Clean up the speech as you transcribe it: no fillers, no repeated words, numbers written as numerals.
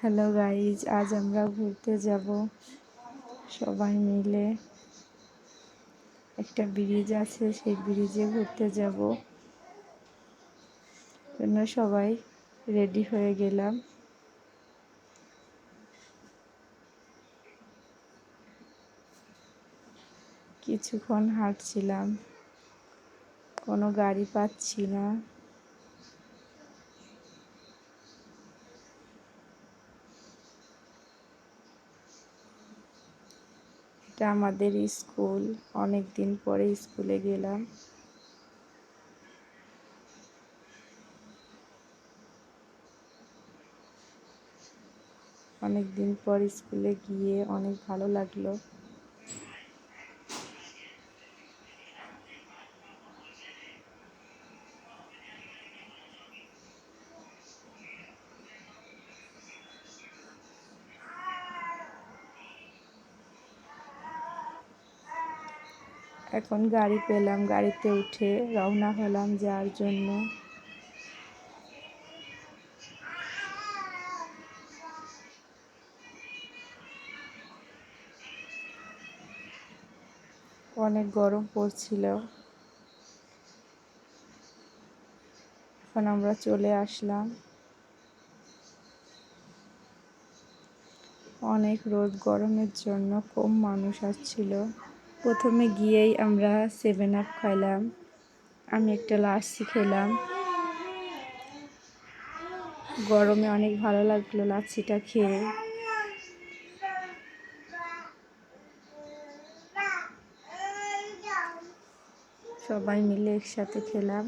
Hello guys, আজ আমরা ঘুরতে যাব সবাই মিলে। একটা ব্রিজ আছে, সেই ব্রিজে ঘুরতে যাব জন্য সবাই রেডি হয়ে গেলাম। কিছুক্ষণ হাঁটছিলাম, কোনো গাড়ি পাচ্ছি না। এটা আমাদের স্কুল, অনেক দিন পরে স্কুলে গেলাম। অনেক দিন পর স্কুলে গিয়ে অনেক ভালো লাগলো। এখন গাড়ি পেলাম, গাড়িতে উঠে রওনা হলাম যাওয়ার জন্য। অনেক গরম পড়ছিল। এখন আমরা চলে আসলাম। অনেক রোদ, গরমের জন্য কম মানুষ আসছিল। প্রথমে গিয়েই আমরা 7 আপ খাইলাম, আমি একটা লাস্সি খেলাম। গরমে অনেক ভালো লাগলো লাচ্ছিটা খেয়ে। সবাই মিলে একসাথে খেলাম।